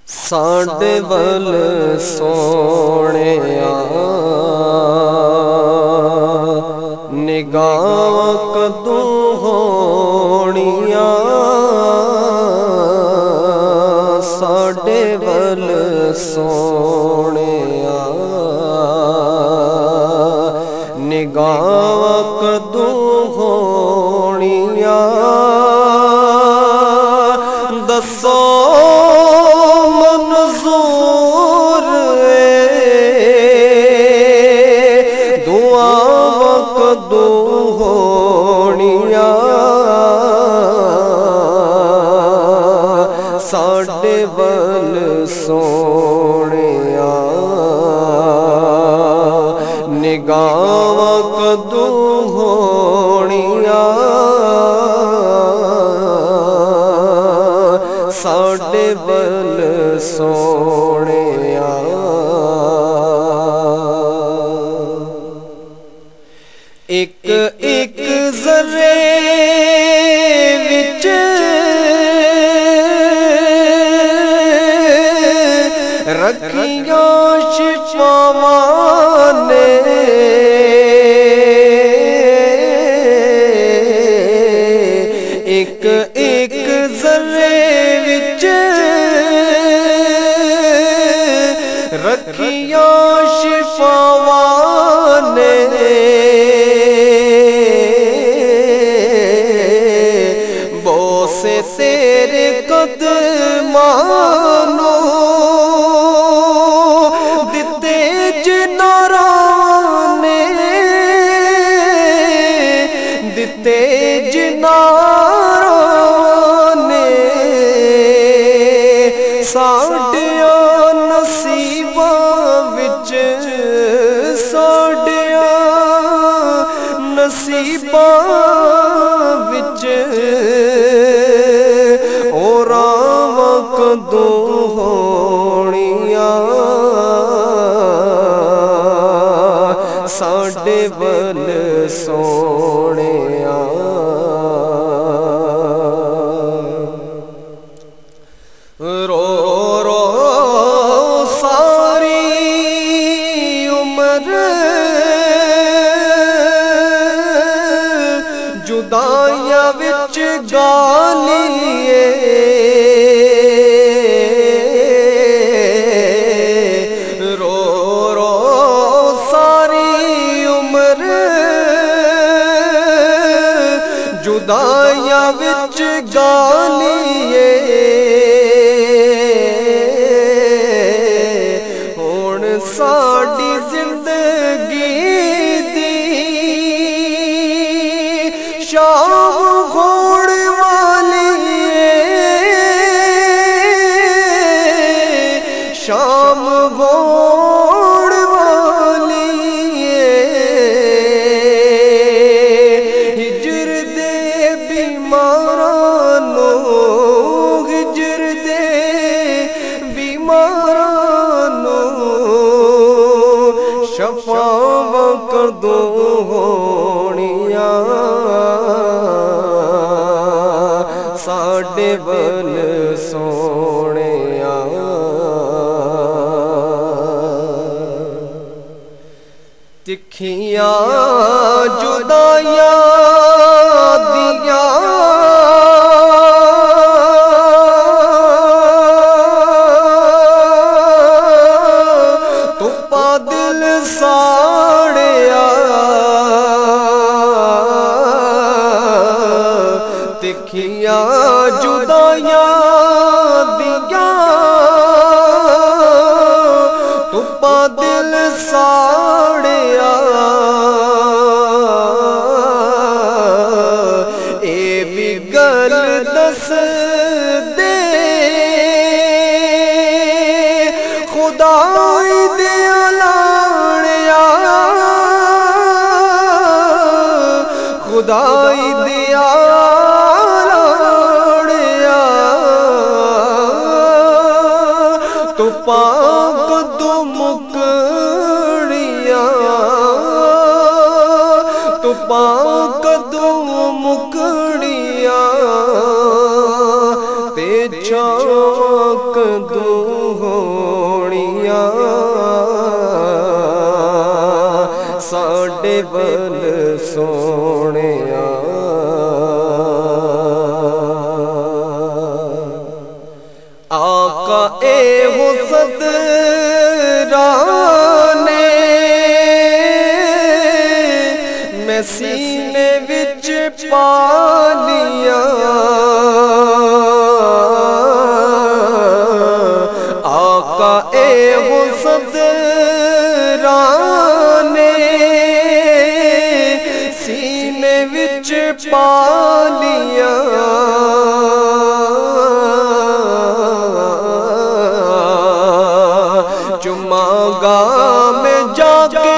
साडे वल सोहणिया निगाह कदों होणिया, साडे वल सोहणिया निगाह कदों होणिया। दसो मंजूर दुआवां कदों होणिया, साडे वल सोहणिया निगाहां कदों होणिया, साडे वल सोहणिया। एक एक ज़र्रे विच रखियां शिफावां ने, एक एक ज़र्रे विच रखियां शिफावां ने, बोसे तेरे कदमां नूं दिते जिनारां ने, दिते जिनारां ने, साडियां नसीबां विच, साडियां नसीबां विच ओ रावां कदों होणिया, साडे वल सोहणिया। रो रो सारी उम्र जुदाइयां विच गालिए, रो रो सारी उम्र जुदाइयां विच गालिए, हुण साडी जिंदगी दी शाम होण वाली है, शाम होण वाली है। हिजर दे बीमारां नूं, हिजर दे बीमारां नूं शफावां कदों होणिया, साडे वल सोहणिया। तिखियां जुदाइयां दियां तुप्पा दिल साड़िया, तिखियां जुदाइयां दियां तुप्पा दिल साड़िया, ए भी गल दस दे खुदाई दे लाड़िया, खुदाई दिया लाड़िया, तुप्पा कदों मुकड़िया, तुप्पा कदों मुकड़िया, ते छां कदों ਵੱਲ ਸੋਹਣਿਆ ਆਕਾ ਇਹੋ ਸਦਰਾਨੇ ਮੈਂ ਸੀਨੇ ਵਿੱਚ ਪਾ ਲਿਆ ਆਕਾ ਇਹੋ ਸਦਰਾਨੇ ਸੀਨੇ ਵਿੱਚ ਪਾ ਲਿਆ ਚੁਮਾਂਗਾ ਮੈਂ ਜਾ ਕੇ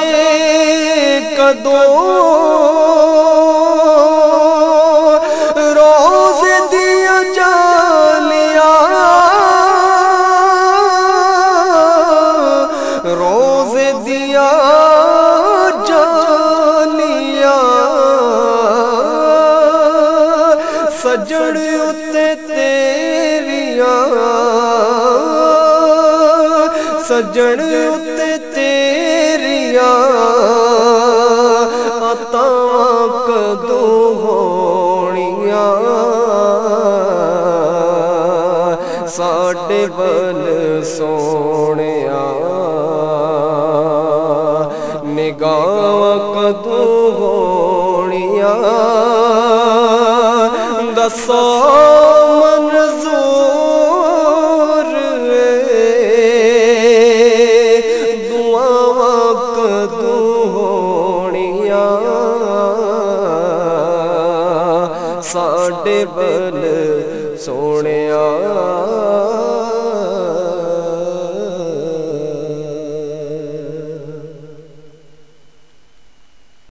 ਕਦੋਂ ਰੋਜ਼ੇ ਦੀਆਂ ਜਾਲੀਆਂ ਰੋਜ਼ੇ ਦੀਆਂ ਜਾਲੀਆਂ ਸਜਣ ਉੱਤੇ ਤੇਰੀਆਂ ਸਜਣ ਉੱਤੇ ਤੇਰੀਆਂ ਅਤਾਂ ਕਦੋਂ ਹੋਣੀਆਂ ਸਾਡੇ ਵੱਲ ਸੋਹਣਿਆ ਨਿਗਾਹਾਂ ਕਦੋਂ ਹੋਣੀਆਂ ਦੱਸੋ ਮਨਜ਼ੂਰ ਦੁਆਵਾਂ ਕਦੋਂ ਹੋਣੀਆਂ ਸਾਡੇ ਵੱਲ ਸੋਹਣਿਆ